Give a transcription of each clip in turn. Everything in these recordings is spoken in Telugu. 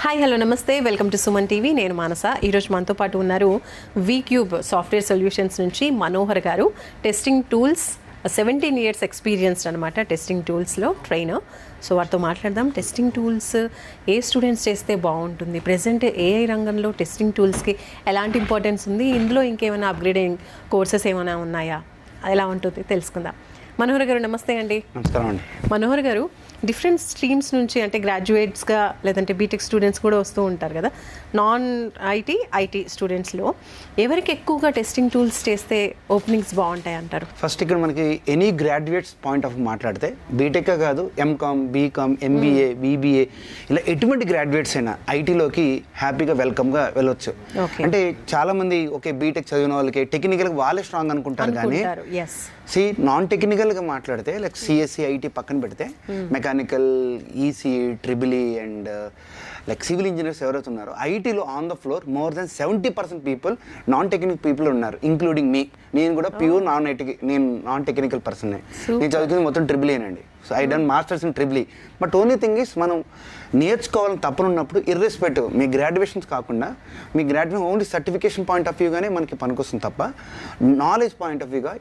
హాయ్ హలో నమస్తే వెల్కమ్ టు సుమన్ టీవీ. నేను మానస. ఈరోజు మనతో పాటు ఉన్నారు వీక్యూబ్ సాఫ్ట్వేర్ సొల్యూషన్స్ నుంచి మనోహర్ గారు. టెస్టింగ్ టూల్స్ 17 years ఎక్స్పీరియన్స్డ్ అనమాట, టెస్టింగ్ టూల్స్లో ట్రైనర్. సో వారితో మాట్లాడదాం. టెస్టింగ్ టూల్స్ ఏ స్టూడెంట్స్ చేస్తే బాగుంటుంది, ప్రజెంట్ ఏఐ రంగంలో టెస్టింగ్ టూల్స్కి ఎలాంటి ఇంపార్టెన్స్ ఉంది, ఇందులో ఇంకేమైనా అప్గ్రేడింగ్ కోర్సెస్ ఏమైనా ఉన్నాయా, ఎలా ఉంటుంది తెలుసుకుందాం. మనోహర్ గారు నమస్తే అండి. నమస్కారం అండి. మనోహర్ గారు, డిఫరెంట్ స్ట్రీమ్స్ నుంచి అంటే గ్రాడ్యుయేట్స్గా లేదంటే బీటెక్ స్టూడెంట్స్ కూడా వస్తూ ఉంటారు కదా, నాన్ ఐటీ స్టూడెంట్స్లో ఎవరికి ఎక్కువగా టెస్టింగ్ టూల్స్ చేస్తే ఓపెనింగ్స్ బాగుంటాయి అంటారు? ఫస్ట్ ఇక్కడ మనకి ఎనీ గ్రాడ్యుయేట్స్ పాయింట్ ఆఫ్ మాట్లాడితే బీటెక్ కాదు, ఎంకామ్, బీకామ్, ఎంబీఏ, బీబీఏ ఇలా ఎటువంటి గ్రాడ్యుయేట్స్ అయినా ఐటీలోకి హ్యాపీగా వెల్కమ్గా వెళ్ళొచ్చు. అంటే చాలామంది ఓకే బీటెక్ చదివిన వాళ్ళకి టెక్నికల్గా వాళ్ళే స్ట్రాంగ్ అనుకుంటారు, కానీ నాన్ టెక్నికల్గా మాట్లాడితే లైక్ సిఎస్సి, ఐటీ పక్కన పెడితే mechanical, EC, triple and like civil engineers ఎవరైతే ఉన్నారో ఐటీలో on the floor more than 70% people non technical people ఉన్నారు, ఇంక్లూడింగ్ మీ. నేను కూడా ప్యూర్ నాన్ టెక్నికల్ పర్సన్. నేను చదువుతుంది మొత్తం ట్రిబుల్ ఏనండి. So I done masters in ట్రిబుల్. బట్ ఓన్లీ థింగ్ ఈస్ మనం నేర్చుకోవాలని తప్పనున్నప్పుడు ఇర్రెస్పెక్టివ్ మీ గ్రాడ్యుయేషన్స్ కాకుండా మీ graduation only certification point of వ్యూగానే మనకి పనికొస్తుంది తప్ప నాలెడ్జ్ పాయింట్ ఆఫ్ వ్యూగా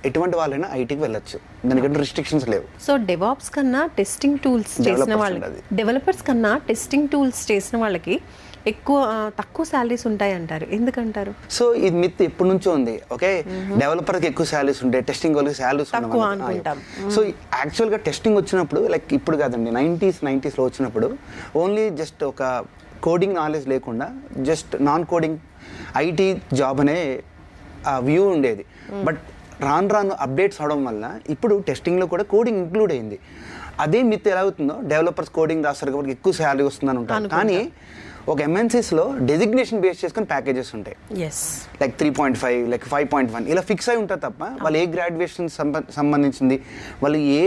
ఎటువంటి వాళ్ళైనా ఐటీకి వెళ్ళొచ్చు, దానికంటే రిస్ట్రిక్షన్స్ లేవు. సో డెవాప్స్ కన్నా టెస్టింగ్ టూల్స్ చేసిన వాళ్ళకి, డెవలపర్స్ కన్నా టెస్టింగ్ టూల్స్ చేసిన వాళ్ళకి తక్కువ శాలరీస్ ఉంటాయి అంటారు, ఎందుకంటారు? సో ఇది మిత్ ఎప్పటి నుంచో ఉంది. ఓకే, డెవలపర్కి ఎక్కువ శాలరీస్ ఉంటాయి, టెస్టింగ్ వాళ్ళకి శాలరీస్ అనుకుంటాం. సో యాక్చువల్గా టెస్టింగ్ వచ్చినప్పుడు లైక్ ఇప్పుడు కాదండి, 90s వచ్చినప్పుడు ఓన్లీ జస్ట్ ఒక కోడింగ్ నాలెడ్జ్ లేకుండా just non coding IT job అనే వ్యూ ఉండేది. బట్ రాను అప్డేట్స్ అవడం వల్ల ఇప్పుడు టెస్టింగ్లో కూడా కోడింగ్ ఇంక్లూడ్ అయింది. అదే మిత్ ఎలా అవుతుందో, డెవలపర్స్ కోడింగ్ రాస్తారు కాబట్టి ఎక్కువ శాలరీ వస్తుందని ఉంటారు, కానీ ఒక ఎంఎన్సీస్లో డెసిగ్నేషన్ బేస్ చేసుకుని ప్యాకేజెస్ ఉంటాయి. లైక్ 3.5, లైక్ 5.1 ఇలా ఫిక్స్ అయి ఉంటుంది తప్ప వాళ్ళు ఏ గ్రాడ్యుయేషన్ సంబంధించింది, వాళ్ళు ఏ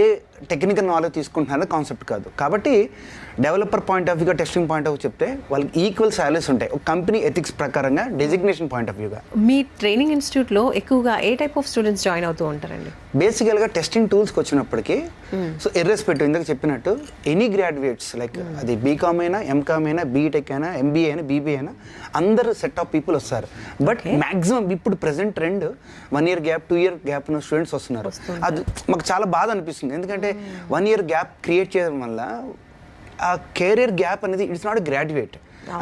టెక్నికల్ నాలెడ్జ్ తీసుకుంటున్నారో కాన్సెప్ట్ కాదు. కాబట్టి డెవలపర్ పాయింట్ ఆఫ్ వ్యూగా, టెస్టింగ్ పాయింట్ ఆఫ్ వ్యూ చెప్తే వాళ్ళకి ఈక్వల్ శాలరీస్ ఉంటాయి ఒక కంపెనీ ఎథిక్స్ ప్రకారంగా, డెసిగ్నేషన్ పాయింట్ ఆఫ్ వ్యూగా. మీ ట్రైనింగ్ ఇన్స్టిట్యూట్లో ఎక్కువగా ఏ టైప్ ఆఫ్ స్టూడెంట్స్ జాయిన్ అవుతూ ఉంటారండి? బేసికల్గా టెస్టింగ్ టూల్స్కి వచ్చినప్పటికీ సో ఇర్రెస్పెక్టివ్ ఇందాక చెప్పినట్టు ఎనీ గ్రాడ్యుయేట్స్ లైక్ అది బీకామ్ అయినా, ఎంకామ్ అయినా, బీటెక్ అయినా, ఎంబీఏ అయినా, బీబీఏ అయినా అందరు సెట్ ఆఫ్ పీపుల్ వస్తారు. బట్ మ్యాక్సిమం ఇప్పుడు present trend 1 year gap, 2 year gap ఉన్న స్టూడెంట్స్ వస్తున్నారు. అది మాకు చాలా బాధ అనిపిస్తుంది, ఎందుకంటే 1 year గ్యాప్ క్రియేట్ చేయడం వల్ల ఆ కెరీర్ గ్యాప్ అనేది ఇట్స్ నాట్ గ్రాడ్యుయేట్,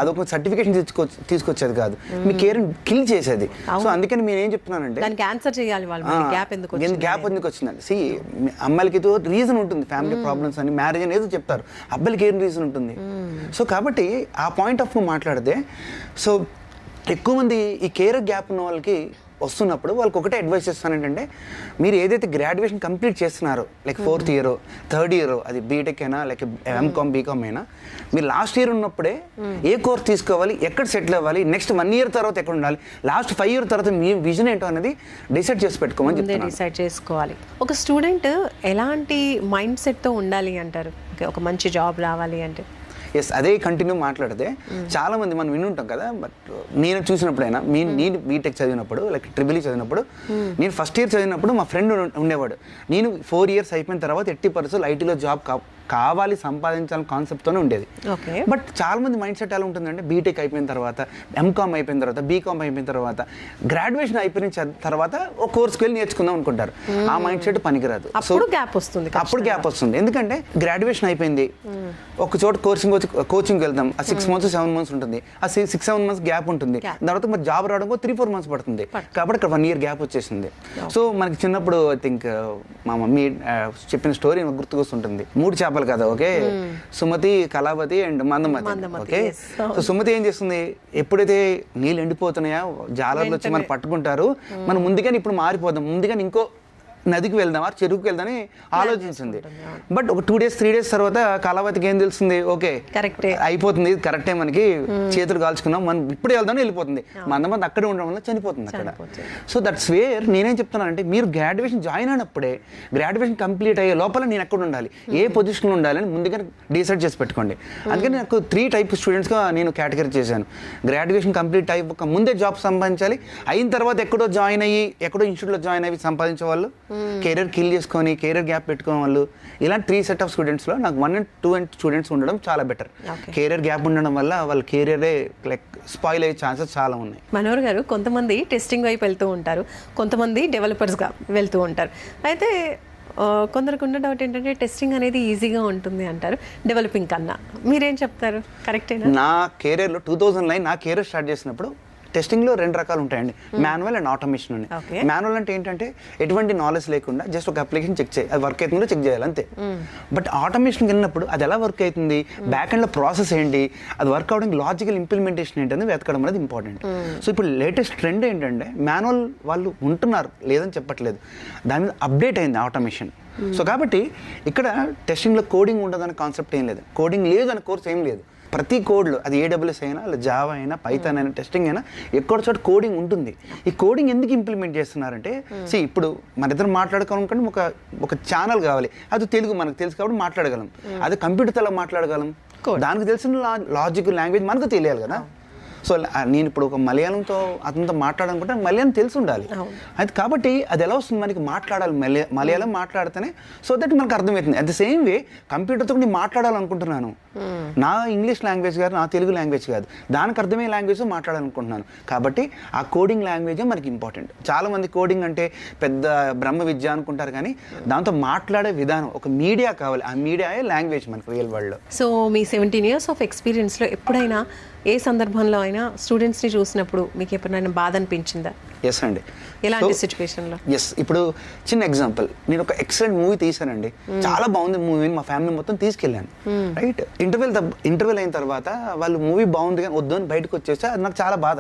అదొక సర్టిఫికేషన్ తీసుకొచ్చేది కాదు, మీ కెరీర్ కిల్ చేసేది. సో అందుకని నేను ఏం చెప్తున్నానంటే గ్యాప్ ఎందుకు వచ్చిందండి. సి అమ్మాయిలకి ఏదో రీజన్ ఉంటుంది, ఫ్యామిలీ ప్రాబ్లమ్స్ అని, మ్యారేజ్ అని ఏదో చెప్తారు, అబ్బాయిలకి ఏం రీజన్ ఉంటుంది. సో కాబట్టి ఆ పాయింట్ ఆఫ్ వ్యూ మాట్లాడితే సో ఎక్కువ మంది ఈ కెరీర్ గ్యాప్ ఉన్న వాళ్ళకి వస్తున్నప్పుడు వాళ్ళకి ఒకటే అడ్వైస్ చేస్తాను ఏంటంటే, మీరు ఏదైతే గ్రాడ్యుయేషన్ కంప్లీట్ చేస్తున్నారో like 4th year, 3rd year, అది బీటెక్ అయినా లైక్ ఎంకామ్, బీకామ్ అయినా, మీరు లాస్ట్ ఇయర్ ఉన్నప్పుడే ఏ కోర్స్ తీసుకోవాలి, ఎక్కడ సెటిల్ అవ్వాలి, నెక్స్ట్ 1 year తర్వాత ఎక్కడ ఉండాలి, లాస్ట్ 5 years తర్వాత మీ విజన్ ఏంటో అనేది డిసైడ్ చేసి పెట్టుకోమని చెప్తాను. డిసైడ్ చేసుకోవాలి. ఒక స్టూడెంట్ ఎలాంటి మైండ్ సెట్తో ఉండాలి అంటారు ఒక మంచి జాబ్ రావాలి అంటే? ఎస్, అదే కంటిన్యూ మాట్లాడితే చాలా మంది మనం వినుంటాం కదా. బట్ నేను చూసినప్పుడైనా నేను బీటెక్ చదివినప్పుడు లైక్ ట్రిబుల్ చదివినప్పుడు, నేను ఫస్ట్ ఇయర్ చదివినప్పుడు మా ఫ్రెండ్ ఉండేవాడు. నేను 4 years అయిపోయిన తర్వాత 80% ఐటీలో జాబ్ కావాలి, సంపాదించాలని కాన్సెప్ట్తోనే ఉండేది. బట్ చాలా మంది మైండ్ సెట్ ఎలా ఉంటుందంటే, బీటెక్ అయిపోయిన తర్వాత, ఎంకామ్ అయిపోయిన తర్వాత, బీకామ్ అయిపోయిన తర్వాత, గ్రాడ్యుయేషన్ అయిపోయిన తర్వాత ఒక కోర్స్కి వెళ్ళి నేర్చుకుందాం అనుకుంటారు. ఆ మైండ్ సెట్ పనికిరాదు. అప్పుడు గ్యాప్ వస్తుంది. ఎందుకంటే గ్రాడ్యుయేషన్ అయిపోయింది, ఒక చోట కోచింగ్ వెళ్తాం, ఆ 6 months 7 months ఉంటుంది, ఆ 6-7 months గ్యాప్ ఉంటుంది. తర్వాత మరి జాబ్ రావడం 3-4 months పడుతుంది, కాబట్టి ఇక్కడ 1 year గ్యాప్ వచ్చేసింది. సో మనకి చిన్నప్పుడు ఐ థింక్ మా మమ్మీ చెప్పిన స్టోరీ గుర్తుకొస్తుంటుంది. 3 చేపలు కదా, okay, Sumathi, Kalavathi and Mandamathi. Okay, so Sumathi ఏం చేస్తుంది, ఎప్పుడైతే నీళ్ళు ఎండిపోతున్నాయో జాలర్లు వచ్చి మనం పట్టుకుంటారు, మనం ముందుగానే ఇప్పుడు మారిపోదాం, ముందుగానే ఇంకో నదికి వెళ్దాం, చెరువుకి వెళ్దామని ఆలోచించింది. బట్ ఒక 2 days 3 days తర్వాత కళావతికి ఏం తెలుస్తుంది, ఓకే కరెక్టే అయిపోతుంది, కరెక్టే, మనకి చేతులు కాల్చుకున్నాం, మనం ఇప్పుడే వెళ్దాం వెళ్ళిపోతుంది. మంది అక్కడే ఉండడం వల్ల చనిపోతుంది అక్కడ. సో దట్స్ వేర్ నేనేం చెప్తున్నానంటే, మీరు గ్రాడ్యుయేషన్ జాయిన్ అయినప్పుడే, గ్రాడ్యుయేషన్ కంప్లీట్ అయ్యే లోపల నేను ఎక్కడ ఉండాలి, ఏ పొజిషన్లో ఉండాలని ముందుగా డిసైడ్ చేసి పెట్టుకోండి. అందుకని నాకు 3 types స్టూడెంట్స్గా నేను కేటగిరీ చేశాను. గ్రాడ్యుయేషన్ కంప్లీట్ అయ్యి ముందే జాబ్ సంపాదించాలి, అయిన తర్వాత ఎక్కడో జాయిన్ అయ్యి ఎక్కడో ఇన్స్టిట్యూట్లో జాయిన్ అయ్యి సంపాదించే వాళ్ళు, కెరీర్ కిల్ చేసుకొని కెరీర్ గ్యాప్ పెట్టుకునే వాళ్ళు, ఇలాంటి 3 సెట్ ఆఫ్ స్టూడెంట్స్లో నాకు 1 and 2 స్టూడెంట్స్ ఉండడం చాలా బెటర్. కెరీర్ గ్యాప్ ఉండడం వల్ల వాళ్ళ కెరీరే లైక్ స్పాయిల్ అయ్యే ఛాన్సెస్ చాలా ఉన్నాయి. మనోహర్ గారు, కొంతమంది టెస్టింగ్ వైపు వెళ్తూ ఉంటారు, కొంతమంది డెవలపర్స్గా వెళ్తూ ఉంటారు. అయితే కొందరికి ఉన్న డౌట్ ఏంటంటే టెస్టింగ్ అనేది ఈజీగా ఉంటుంది అంటారు డెవలపింగ్ కన్నా. మీరేం చెప్తారు, కరెక్టేనా? నా కెరీర్లో 2009 నా కెరీర్ స్టార్ట్ చేసినప్పుడు టెస్టింగ్లో 2 రకాలు ఉంటాయండి, మాన్యువల్ అండ్ ఆటోమేషన్ అని. మాన్యువల్ అంటే ఏంటంటే ఎటువంటి నాలెడ్జ్ లేకుండా జస్ట్ ఒక అప్లికేషన్ చెక్ చేయాలి, అది వర్క్ అవుతుందో చెక్ చేయాలి అంతే. బట్ ఆటోమేషన్కి వెళ్ళినప్పుడు అది ఎలా వర్క్ అవుతుంది, బ్యాక్ ఎండ్లో ప్రాసెస్ ఏంటి, అది వర్క్ అవడానికి లాజికల్ ఇంప్లిమెంటేషన్ ఏంటని వెతకడం అనేది ఇంపార్టెంట్. సో ఇప్పుడు లేటెస్ట్ ట్రెండ్ ఏంటంటే మాన్యువల్ వాళ్ళు ఉంటున్నారు, లేదని చెప్పట్లేదు, దాని మీద అప్డేట్ అయింది ఆటోమేషన్. సో కాబట్టి ఇక్కడ టెస్టింగ్లో కోడింగ్ ఉండదనే కాన్సెప్ట్ ఏం లేదు, కోడింగ్ లేదు అనే కోర్స్ ఏం లేదు. ప్రతి కోడ్లో అది AWS అయినా, జావా అయినా, పైథాన్ అయినా, టెస్టింగ్ అయినా ఎక్కడ చోట కోడింగ్ ఉంటుంది. ఈ కోడింగ్ ఎందుకు ఇంప్లిమెంట్ చేస్తున్నారంటే, ఇప్పుడు మన ఇద్దరు మాట్లాడుకోవాలనుకుంటే ఒక ఛానల్ కావాలి, అది తెలుగు మనకు తెలుసు కాబట్టి మాట్లాడగలం. అది కంప్యూటర్తో ఎలా మాట్లాడగలం, దానికి తెలిసిన లాజిక్ లాంగ్వేజ్ మనకు తెలియాలి కదా. సో నేను ఇప్పుడు ఒక మలయాళంతో అతనితో మాట్లాడాలనుకుంటే మలయాళం తెలిసి ఉండాలి. అది కాబట్టి అది ఎలా వస్తుంది, మనకి మాట్లాడాలి, మలయాళం మాట్లాడితేనే సో దట్ మనకు అర్థమవుతుంది. అట్ ద సేమ్ వే కంప్యూటర్తో నేను మాట్లాడాలనుకుంటున్నాను, నా ఇంగ్లీష్ లాంగ్వేజ్ కాదు, నా తెలుగు లాంగ్వేజ్ కాదు, దానికి అర్థమయ్యే లాంగ్వేజ్ మాట్లాడాలనుకుంటున్నాను. కాబట్టి ఆ కోడింగ్ లాంగ్వేజే మనకి ఇంపార్టెంట్. చాలామంది కోడింగ్ అంటే పెద్ద బ్రహ్మ విద్య అనుకుంటారు, కానీ దాంతో మాట్లాడే విధానం, ఒక మీడియా కావాలి, ఆ మీడియాయే లాంగ్వేజ్ మనకి రియల్ వరల్డ్లో. సో మీ 17 years ఆఫ్ ఎక్స్పీరియన్స్లో ఎప్పుడైనా ఏ సందర్భంలో అయినా స్టూడెంట్స్ని చూసినప్పుడు మీకు ఎప్పుడైనా బాధ అనిపించిందా? ఎస్ అండి. ఎలాంటి సిచ్యువేషన్లో? ఎస్, ఇప్పుడు చిన్న ఎగ్జాంపుల్, నేను ఒక ఎక్సలెంట్ మూవీ తీసానండి, చాలా బాగుంది మూవీ, మా ఫ్యామిలీ మొత్తం తీసుకెళ్ళాను. రైట్, ఇంటర్వెల్ అయిన తర్వాత వాళ్ళు మూవీ బాగుంది కానీ వద్దు అని బయటకు వచ్చేస్తే అది నాకు చాలా బాధ.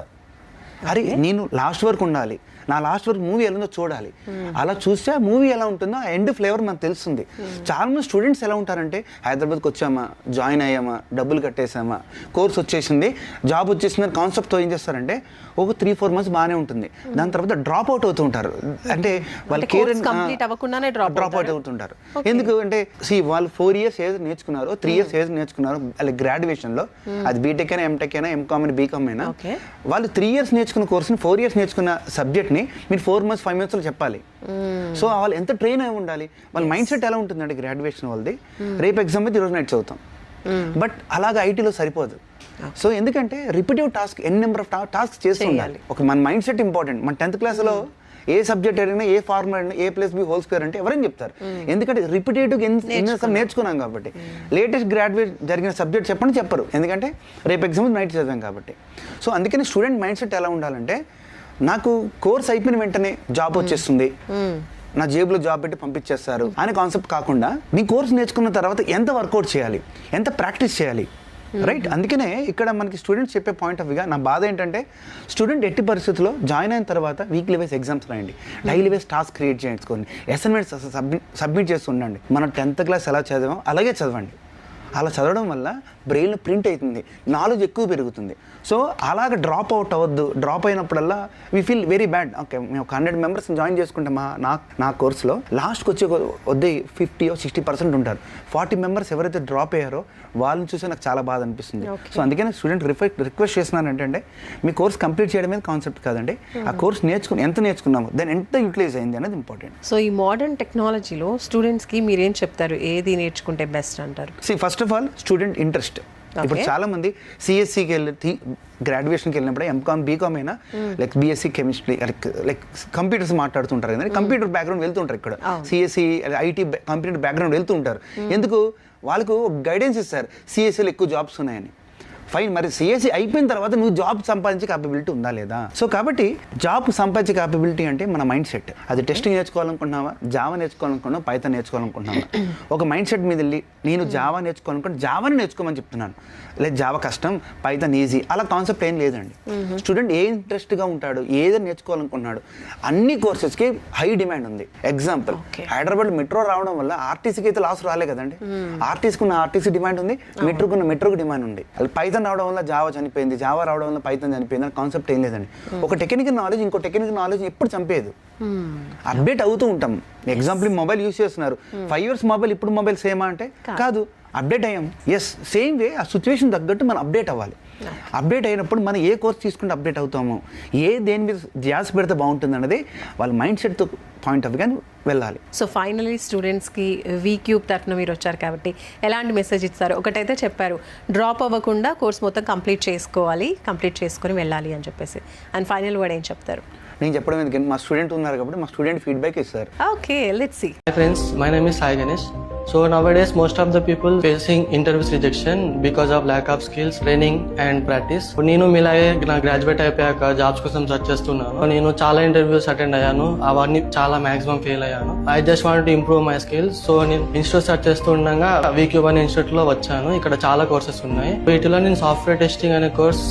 అరే నేను లాస్ట్ వరకు ఉండాలి, నా లాస్ట్ వరకు మూవీ ఎలా ఉందో చూడాలి, అలా చూస్తే ఆ మూవీ ఎలా ఉంటుందో ఆ ఎండ్ ఫ్లేవర్ మనకు తెలుస్తుంది. చాలా మంది స్టూడెంట్స్ ఎలా ఉంటారంటే, హైదరాబాద్కి వచ్చామా, జాయిన్ అయ్యామా, డబ్బులు కట్టేసామా, కోర్స్ వచ్చేసింది, జాబ్ వచ్చేసిందని కాన్సెప్ట్తో ఏం చేస్తారంటే ఒక 3-4 months బాగానే ఉంటుంది, దాని తర్వాత డ్రాప్ అవుట్ అవుతూ ఉంటారు. అంటే వాళ్ళ కెరీర్ డ్రాప్ అవుట్ అవుతుంటారు. ఎందుకు అంటే వాళ్ళు 4 years ఏదో నేర్చుకున్నారు, 3 years ఏదో నేర్చుకున్నారు, వాళ్ళ గ్రాడ్యుయేషన్లో, అది బీటెక్ అయినా, ఎంటెక్ అయినా, ఎంకామ్ అయినా, బీకామ్ అయినా, వాళ్ళు 3 years నేర్చుకున్న కోర్సుని 4 years నేర్చుకున్న సబ్జెక్ట్ని మీరు 4 months 5 months చెప్పాలి. సో వాళ్ళు ఎంత ట్రైన్ అయి ఉండాలి, వాళ్ళ మైండ్ సెట్ ఎలా ఉంటుందంటే గ్రాడ్యుయేషన్ వాళ్ళది, రేపు ఎగ్జామ్ అయితే ఈరోజు నైట్ చదువుతాం. బట్ అలాగా ఐటీలో సరిపోదు. సో ఎందుకంటే రిపిటేటివ్ టాస్క్, ఎన్ని నెంబర్ ఆఫ్ టాస్క్ చేస్తూ ఉండాలి. ఒక మన మైండ్ సెట్ ఇంపార్టెంట్. మన 10th క్లాస్లో ఏ సబ్జెక్ట్ అడిగినా, ఏ ఫార్ములా అడిగినా A+B² అంటే ఎవరైనా చెప్తారు, ఎందుకంటే రిపిటేటివ్ ఎన్నిసార్లు నేర్చుకున్నాం కాబట్టి. లేటెస్ట్ గ్రాడ్యుయేట్ జరిగిన సబ్జెక్ట్ చెప్పరు, ఎందుకంటే రేపు ఎగ్జామ్ నైట్ చదివాం కాబట్టి. సో అందుకని స్టూడెంట్ మైండ్ సెట్ ఎలా ఉండాలంటే, నాకు కోర్స్ అయిపోయిన వెంటనే జాబ్ వచ్చేస్తుంది, నా జేబులో జాబ్ పెట్టి పంపించేస్తారు అనే కాన్సెప్ట్ కాకుండా, నీ కోర్స్ నేర్చుకున్న తర్వాత ఎంత వర్కౌట్ చేయాలి, ఎంత ప్రాక్టీస్ చేయాలి, రైట్. అందుకనే ఇక్కడ మనకి స్టూడెంట్స్ చెప్పే పాయింట్ ఆఫ్ వ్యూగా నా బాధ ఏంటంటే, స్టూడెంట్ ఎట్టి పరిస్థితుల్లో జాయిన్ అయిన తర్వాత వీక్లీ వైజ్ ఎగ్జామ్స్ రాయండి, డైలీ వైజ్ టాస్క్ క్రియేట్ చేసుకోండి, అసైన్మెంట్స్ సబ్మిట్ చేసి ఉండండి. మనం 10th class ఎలా చదివామో అలాగే చదవండి. అలా చదవడం వల్ల బ్రెయిన్లో ప్రింట్ అవుతుంది, నాలెడ్జ్ ఎక్కువ పెరుగుతుంది. సో అలాగ డ్రాప్ అవుట్ అవ్వద్దు. డ్రాప్ అయినప్పుడల్లా we feel very bad. Okay, మేము ఒక 100 members జాయిన్ చేసుకుంటాం నా కోర్సులో, లాస్ట్కి వచ్చే వద్దే 50 or 60% ఉంటారు. 40 members ఎవరైతే డ్రాప్ అయ్యారో వాళ్ళని చూసి నాకు చాలా బాధ అనిపిస్తుంది. సో అందుకని స్టూడెంట్ రిక్వెస్ట్ చేస్తున్నాను ఏంటంటే, మీ కోర్స్ కంప్లీట్ చేయడం మీద కాన్సెప్ట్ కాదండి, ఆ కోర్స్ ఎంత నేర్చుకున్నాము, దాన్ని ఎంత యూటిలైజ్ అయింది అనేది ఇంపార్టెంట్. సో ఈ మోడర్న్ టెక్నాలజీలో స్టూడెంట్స్కి మీరేం చెప్తారు, ఏది నేర్చుకుంటే బెస్ట్ అంటారు? First of all student interest. ఇప్పుడు చాలా మంది సిఎస్సికి వెళ్ళి గ్రాడ్యుయేషన్కి వెళ్ళినప్పుడు ఎంకామ్, బీకామ్ అయినా, like BSc chemistry, like computers మాట్లాడుతుంటారు కదా, కంప్యూటర్ బ్యాక్గ్రౌండ్ వెళ్తుంటారు. ఇక్కడ సిఎస్సి, ఐటీ, కంప్యూటర్ బ్యాక్గ్రౌండ్ వెళ్తూ ఉంటారు. ఎందుకు, వాళ్ళకు గైడెన్స్ ఇస్తారు, సిఎస్సిలో ఎక్కువ జాబ్స్ ఉన్నాయని. ఫైన్, మరి సిఎస్సి అయిపోయిన తర్వాత నువ్వు జాబ్ సంపాదించే క్యాపబిలిటీ ఉందా లేదా? సో కాబట్టి జాబ్ సంపాదించే క్యాపబిలిటీ అంటే మన మైండ్ సెట్. అది టెస్టింగ్ నేర్చుకోవాలనుకుంటున్నావా, జావా నేర్చుకోవాలనుకున్నావా, పైథాన్ నేర్చుకోవాలనుకుంటున్నావా, ఒక మైండ్ సెట్ మీద వెళ్ళి నేను జావా నేర్చుకోవాలనుకుంటే జావాని నేర్చుకోమని చెప్తున్నాను. లేదు జావా కష్టం, పైథాన్ ఈజీ, అలా కాన్సెప్ట్ ఏం లేదండి. స్టూడెంట్ ఏ ఇంట్రెస్ట్గా ఉంటాడు, ఏదో నేర్చుకోవాలనుకుంటున్నాడు, అన్ని కోర్సెస్కి హై డిమాండ్ ఉంది. ఎగ్జాంపుల్, హైదరాబాద్ మెట్రో రావడం వల్ల ఆర్టీసీకి అయితే లాస్ రాలే కదండి. ఆర్టీసీకి ఉన్న ఆర్టీసీ డిమాండ్ ఉంది, మెట్రోకి డిమాండ్ ఉంది. పైథాన్ రావడం వల్ల జావా చనిపోయింది, జావా రావడం వల్ల పైథాన్ చనిపోయింది అని కాన్సెప్ట్ ఏం లేదండి. ఒక టెక్నికల్ నాలెడ్జ్ ఇంకో టెక్నికల్ నాలెడ్జ్ ఎప్పుడు చంపేది, అప్డేట్ అవుతూ ఉంటాం. ఎగ్జాంపుల్ మొబైల్ యూస్ చేస్తున్నారు, 5 years మొబైల్ ఇప్పుడు మొబైల్ సేమా అంటే కాదు, అప్డేట్ అయ్యాం. ఎస్, సేమ్ వే ఆ సిచ్యువేషన్ తగ్గట్టు మనం అప్డేట్ అవ్వాలి. అప్డేట్ అయినప్పుడు మనం ఏ కోర్స్ తీసుకుంటే అప్డేట్ అవుతామో, దేని మీద ధ్యాస పెడితే బాగుంటుంది అన్నది వాళ్ళ మైండ్ సెట్తో పాయింట్ ఆఫ్ కానీ వెళ్ళాలి. సో ఫైనలీ స్టూడెంట్స్కి వీక్యూబ్ తరఫున మీరు వచ్చారు కాబట్టి ఎలాంటి మెసేజ్ ఇస్తారు? ఒకటైతే చెప్పారు, డ్రాప్ అవ్వకుండా కోర్స్ మొత్తం కంప్లీట్ చేసుకొని వెళ్ళాలి అని చెప్పేసి. అండ్ ఫైనల్ వర్డ్ ఏం చెప్తారు? నేను చెప్పడం ఎందుకంటే మా స్టూడెంట్ ఉన్నారు కాబట్టి మా స్టూడెంట్ ఫీడ్బ్యాక్ ఇస్తారు. Okay, let's see. Hi friends, my name is Sai Ganesh. So nowadays most of the people facing interviews rejection because of lack of skills, training and practice. నేను మీలాగే నా గ్రాడ్యుయేట్ అయిపోయాక జాబ్స్ కోసం సెర్చ్ చేస్తున్నాను. నేను చాలా ఇంటర్వ్యూస్ అటెండ్ అయ్యాను, అవన్నీ చాలా మాక్సిమం ఫెయిల్ అయ్యాను. I just want to improve my skills. So నేను ఇన్స్టిట్యూట్ సెర్చ్ చేస్తుండగా వీక్యూబ్ అనే ఇన్స్టిట్యూట్ లో వచ్చాను. ఇక్కడ చాలా కోర్సెస్ ఉన్నాయి. వీటిలో నేను సాఫ్ట్వేర్ టెస్టింగ్ అనే కోర్స్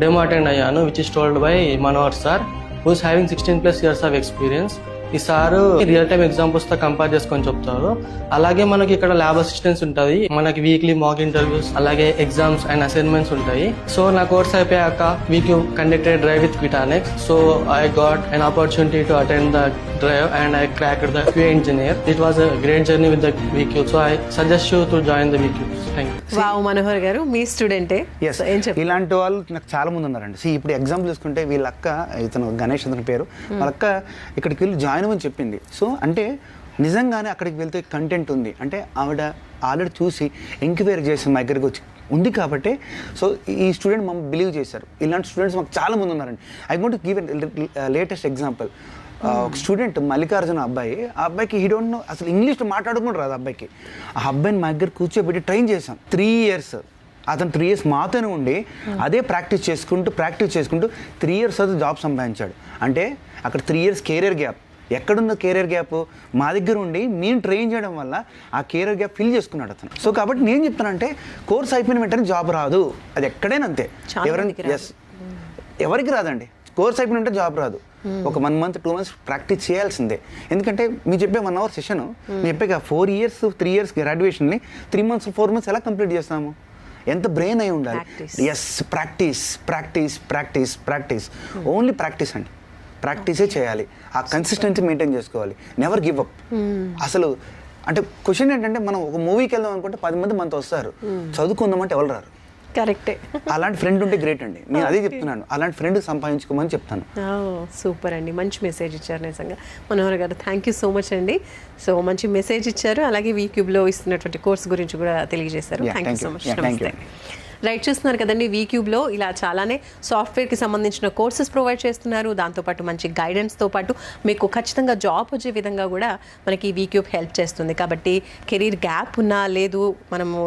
డెమో అటెండ్ అయ్యాను, which is told by Manohar sir, who is having 16+ years of experience. ఈ సారు రియల్ టైమ్ ఎగ్జాంపుల్స్ తో కంపేర్ చేసుకొని చెప్తారు. అలాగే మనకి ఇక్కడ ల్యాబ్ అసిస్టెన్స్ ఉంటుంది, మనకి వీక్లీ మాక్ ఇంటర్వ్యూస్, అలాగే ఎగ్జామ్స్ అండ్ అసైన్మెంట్స్ ఉంటాయి. సో నా కోర్స్ అయిపోయాక VQ conducted drive with Quitanex. So I got an opportunity to attend the drive and I cracked the QA engineer. It was a great journey with the VQ. So I suggest you to join the VQ. Thank you. Wow, Manohar గారు మీ స్టూడెంటే. ఎస్, ఏం చెప్తారు? ఇలాంటి వాళ్ళు నాకు చాలా మంది ఉన్నారండి. ఇప్పుడు ఎగ్జాంపుల్ తీసుకుంటే వీళ్ళ అక్క, ఇతను గణేష్ అతని పేరు, వాళ్ళ అక్క ఇక్కడికి వెళ్ళి జాయిన్ అవ్వని చెప్పింది. సో అంటే నిజంగానే అక్కడికి వెళ్తే కంటెంట్ ఉంది అంటే ఆవిడ ఆల్రెడీ చూసి ఎంక్వైరీ చేసి మా దగ్గరికి వచ్చి ఉంది కాబట్టి సో ఈ స్టూడెంట్ మమ్మల్ని బిలీవ్ చేశారు. ఇలాంటి స్టూడెంట్స్ మాకు చాలా మంది ఉన్నారండి. I want to give latest example. ఒక స్టూడెంట్ మల్లికార్జున అబ్బాయి, ఆ అబ్బాయికి హీ డోంట్ నో అసలు ఇంగ్లీష్లో మాట్లాడుకుంటూ రాదు అబ్బాయికి. ఆ అబ్బాయిని మా దగ్గర కూర్చోబెట్టి ట్రైన్ చేసాం 3 years. అతను 3 years మాతోనే ఉండి అదే ప్రాక్టీస్ చేసుకుంటూ 3 years అది జాబ్ సంపాదించాడు. అంటే అక్కడ 3 years కెరీర్ గ్యాప్. ఎక్కడున్న కెరీర్ గ్యాప్? మా దగ్గర ఉండి మేము ట్రైన్ చేయడం వల్ల ఆ కెరీర్ గ్యాప్ ఫిల్ చేసుకున్నాడు అతను. సో కాబట్టి నేను చెప్తానంటే కోర్స్ అయిపోయిన వెంటనే జాబ్ రాదు, అది ఎక్కడైనా అంతే. ఎవరికి రాదండి, కోర్స్ అయిపోయిన వెంటనే జాబ్ రాదు. ఒక 1 month 2 months ప్రాక్టీస్ చేయాల్సిందే. ఎందుకంటే మీరు చెప్పే 1 hour సెషన్, మీరు చెప్పే 4 years 3 years గ్రాడ్యుయేషన్ని 3 months 4 months ఎలా కంప్లీట్ చేస్తాము? ఎంత బ్రెయిన్ అయి ఉండాలి. ఎస్, ప్రాక్టీస్ ఓన్లీ ప్రాక్టీస్ అండి. ప్రాక్టీసే చేయాలి, ఆ కన్సిస్టెన్సీ మెయింటైన్ చేసుకోవాలి, నెవర్ గివ్ అప్. అసలు అంటే క్వశ్చన్ ఏంటంటే, మనం ఒక మూవీకి వెళ్దాం అనుకుంటే 10 మంది మనతో వస్తారు, చదువుకుందామంటే ఎవరు రారు. కరెక్టే. అలాంటి ఫ్రెండ్ ఉంటే గ్రేట్ అండి. నేను అదే చెప్తున్నాను, అలాంటి ఫ్రెండ్ సంపాదించుకోమని చెప్తాను. సూపర్ అండి, మంచి మెసేజ్ ఇచ్చారు నిజంగా మనోహర్ గారు. థ్యాంక్ యూ సో మచ్ అండి. సో మంచి మెసేజ్ ఇచ్చారు, అలాగే వీక్యూబ్లో ఇస్తున్నటువంటి కోర్స్ గురించి కూడా తెలియజేశారు. Thank you so much. నమస్తే. రైట్, చూస్తున్నారు కదండి, వీక్యూబ్లో ఇలా చాలానే సాఫ్ట్వేర్కి సంబంధించిన కోర్సెస్ ప్రొవైడ్ చేస్తున్నారు. దాంతోపాటు మంచి గైడెన్స్తో పాటు మీకు ఖచ్చితంగా జాబ్ వచ్చే విధంగా కూడా మనకి వీక్యూబ్ హెల్ప్ చేస్తుంది. కాబట్టి కెరీర్ గ్యాప్ ఉన్నా, లేదు మనము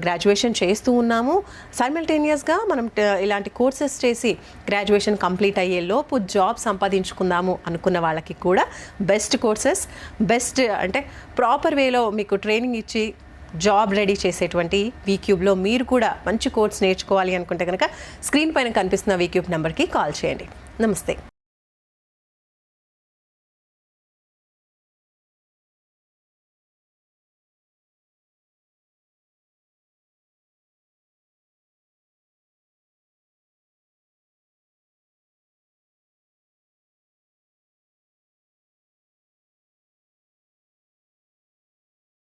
గ్రాడ్యుయేషన్ చేస్తూ ఉన్నాము, సైమల్టేనియస్గా మనం ఇలాంటి కోర్సెస్ చేసి గ్రాడ్యుయేషన్ కంప్లీట్ అయ్యేలోపు జాబ్ సంపాదించుకుందాము అనుకున్న వాళ్ళకి కూడా బెస్ట్ కోర్సెస్, బెస్ట్ అంటే ప్రాపర్ వేలో మీకు ట్రైనింగ్ ఇచ్చి జాబ్ రెడీ చేసేటువంటి వీక్యూబ్లో మీరు కూడా మంచి కోర్స్ నేర్చుకోవాలి అనుకుంటే కనుక స్క్రీన్ పైన కనిపిస్తున్న వీక్యూబ్ నెంబర్కి కాల్ చేయండి. నమస్తే.